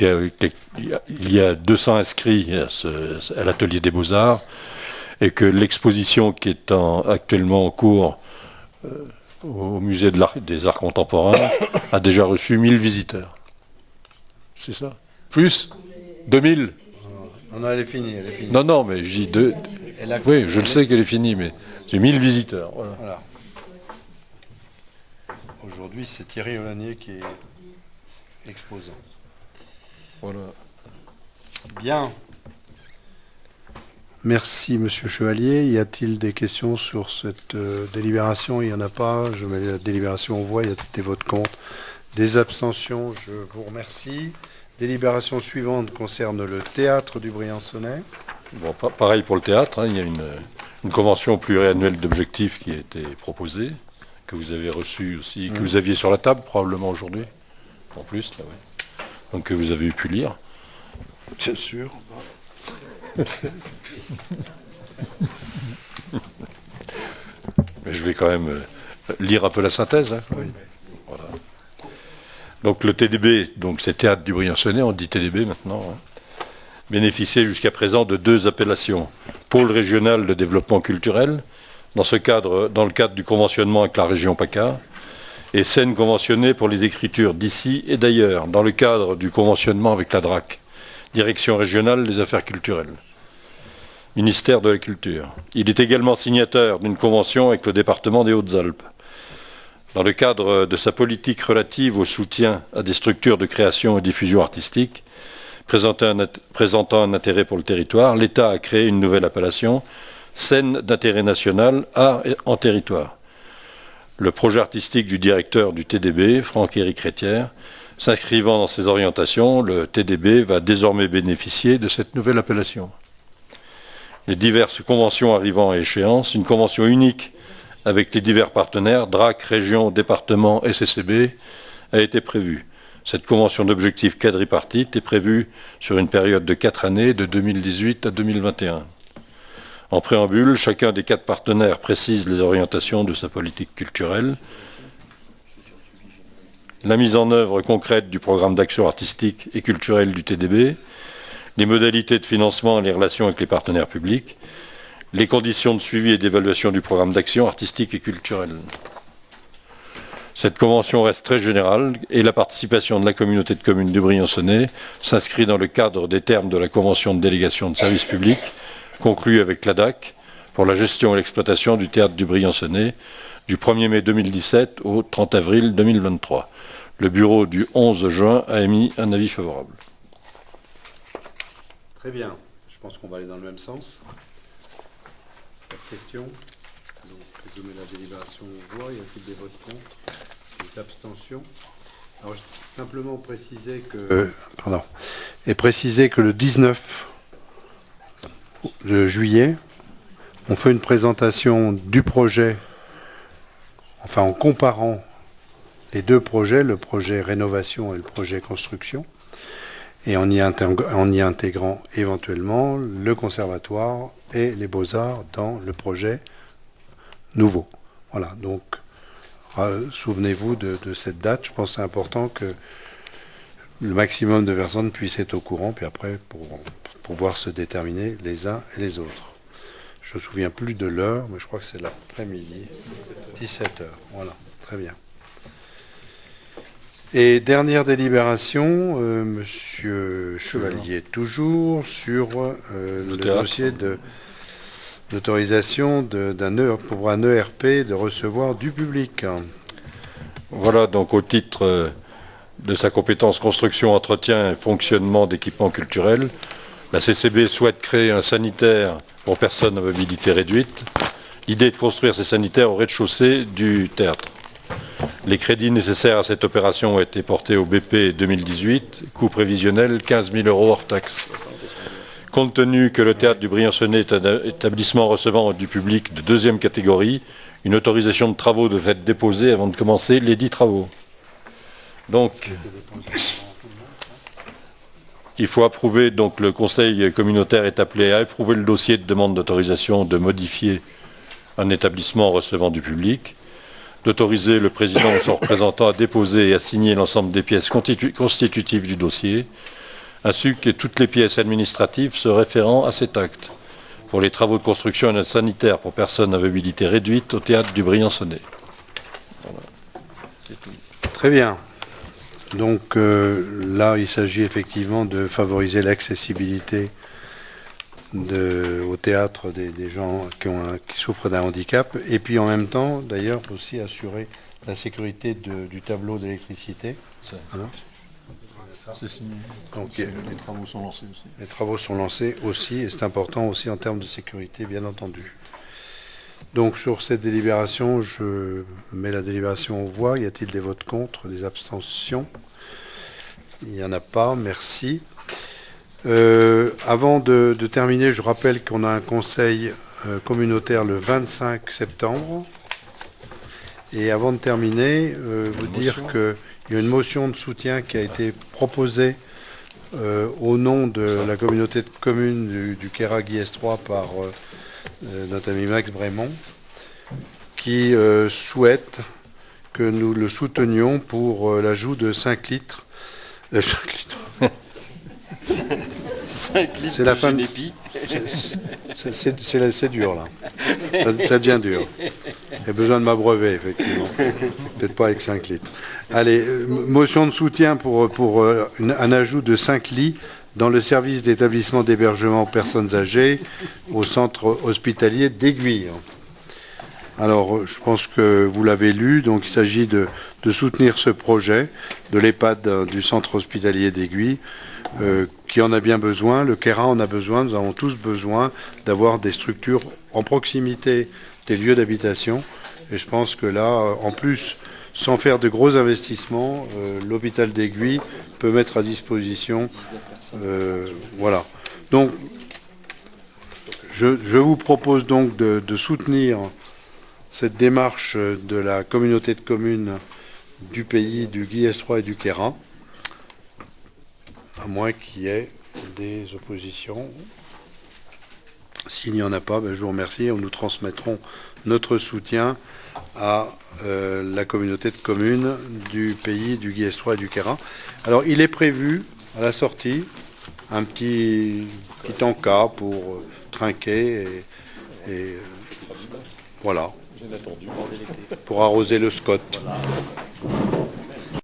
il y a 200 inscrits à l'atelier des Beaux-Arts et que l'exposition qui est actuellement en cours au musée des Arts Contemporains a déjà reçu 1000 visiteurs. C'est ça? Plus 2000? Non, elle est finie, elle est finie. Non, mais je dis deux. Oui, je le sais qu'elle est finie, mais c'est 1000 visiteurs. Voilà. Aujourd'hui, c'est Thierry Olanier qui est exposant. Voilà. Bien. Merci, Monsieur Chevalier. Y a-t-il des questions sur cette délibération? Il n'y en a pas. Je mets la délibération en voix. Il y a des votes contre. Des abstentions. Je vous remercie. Délibération suivante concerne le théâtre du Briançonnais. Bon, pareil pour le théâtre. Hein, il y a une convention pluriannuelle d'objectifs qui a été proposée, que vous avez reçue aussi, que vous aviez sur la table probablement aujourd'hui. En plus, là, oui. Donc que vous avez pu lire. Bien sûr. Mais je vais quand même lire un peu la synthèse. Hein. Oui. Voilà. Donc le TDB, donc c'est Théâtre du Briançonnais, on dit TDB maintenant, hein, bénéficiait jusqu'à présent de 2 appellations. Pôle régional de développement culturel, dans le cadre du conventionnement avec la région PACA, et scène conventionnée pour les écritures d'ici et d'ailleurs, dans le cadre du conventionnement avec la DRAC, Direction régionale des affaires culturelles, ministère de la Culture. Il est également signataire d'une convention avec le département des Hautes-Alpes. Dans le cadre de sa politique relative au soutien à des structures de création et diffusion artistique, présentant un intérêt pour le territoire, l'État a créé une nouvelle appellation, scène d'intérêt national, art en territoire. Le projet artistique du directeur du TDB, Franck-Éric Crétière, s'inscrivant dans ses orientations, le TDB va désormais bénéficier de cette nouvelle appellation. Les diverses conventions arrivant à échéance, une convention unique avec les divers partenaires, DRAC, région, département, SCCB, a été prévue. Cette convention d'objectifs quadripartite est prévue sur une période de 4 années, de 2018 à 2021. En préambule, chacun des 4 partenaires précise les orientations de sa politique culturelle, la mise en œuvre concrète du programme d'action artistique et culturelle du TDB, les modalités de financement et les relations avec les partenaires publics, les conditions de suivi et d'évaluation du programme d'action artistique et culturelle. Cette convention reste très générale et la participation de la communauté de communes du Briançonnais s'inscrit dans le cadre des termes de la convention de délégation de services publics conclue avec la DAC pour la gestion et l'exploitation du théâtre du Briançonnais du 1er mai 2017 au 30 avril 2023. Le bureau du 11 juin a émis un avis favorable. Très bien. Je pense qu'on va aller dans le même sens. Pas de questions? Donc, je mets la délibération en voix. Y a-t-il des votes contre? Des abstentions? Alors, simplement préciser que le 19 de juillet, on fait une présentation du projet, enfin en comparant les 2 projets, le projet rénovation et le projet construction, et en y intégrant éventuellement le conservatoire et les beaux-arts dans le projet nouveau. Voilà, donc souvenez-vous de cette date. Je pense que c'est important que le maximum de personnes puissent être au courant, puis après pour pouvoir se déterminer les uns et les autres. Je ne me souviens plus de l'heure, mais je crois que c'est l'après-midi, 17h. Voilà, très bien. Et dernière délibération, Monsieur Chevalier, toujours sur le dossier d'autorisation pour un ERP de recevoir du public. Voilà, donc au titre de sa compétence construction, entretien et fonctionnement d'équipements culturels, la CCB souhaite créer un sanitaire pour personnes à mobilité réduite. L'idée est de construire ces sanitaires au rez-de-chaussée du théâtre. Les crédits nécessaires à cette opération ont été portés au BP 2018, coût prévisionnel 15 000 € hors taxe. Compte tenu que le théâtre du Briançonnais est un établissement recevant du public de 2e catégorie, une autorisation de travaux devait être déposée avant de commencer les 10 travaux. Donc, il faut approuver, donc le conseil communautaire est appelé à approuver le dossier de demande d'autorisation de modifier un établissement recevant du public, d'autoriser le président ou son représentant à déposer et à signer l'ensemble des pièces constitutives du dossier, ainsi que toutes les pièces administratives se référant à cet acte, pour les travaux de construction et d'aide sanitaire pour personnes à mobilité réduite au théâtre du Briançonnais. Voilà. C'est tout. Très bien. Donc là, il s'agit effectivement de favoriser l'accessibilité au théâtre des gens qui souffrent d'un handicap, et puis en même temps, d'ailleurs, aussi assurer la sécurité du tableau d'électricité. Hein. Donc, les travaux sont lancés aussi. Les travaux sont lancés aussi, et c'est important aussi en termes de sécurité, bien entendu. Donc sur cette délibération, je mets la délibération aux voix. Y a-t-il des votes contre, des abstentions? Il n'y en a pas, merci. Avant de terminer, je rappelle qu'on a un conseil communautaire le 25 septembre. Et avant de terminer, vous dire qu'il y a une motion de soutien qui a été proposée au nom de la communauté de communes du Queyras Guiers 3 par notre ami Max Brémond, qui souhaite que nous le soutenions pour l'ajout de 5 litres. 5 litres. 5 litres C'est la de fin de- Génépi. C'est dur là. Ça devient dur. J'ai besoin de m'abreuver, effectivement. Peut-être pas avec 5 litres. Allez, motion de soutien pour un ajout de 5 lits dans le service d'établissement d'hébergement personnes âgées au centre hospitalier d'Aiguille. Alors, je pense que vous l'avez lu, donc il s'agit de soutenir ce projet de l'EHPAD du centre hospitalier d'Aiguille, qui en a bien besoin. Le Queyras en a besoin, nous avons tous besoin d'avoir des structures en proximité des lieux d'habitation. Et je pense que là, en plus, sans faire de gros investissements, l'hôpital d'Aiguille peut mettre à disposition. Voilà. Donc, je vous propose donc de soutenir cette démarche de la communauté de communes du pays, du Guiers 3 et du Queyras, à moins qu'il y ait des oppositions. S'il n'y en a pas, je vous remercie. Nous transmettrons notre soutien à la communauté de communes du pays, du Guiers 3 et du Queyras. Alors, il est prévu, à la sortie, un petit encas pour trinquer et voilà. Pour arroser le Scott.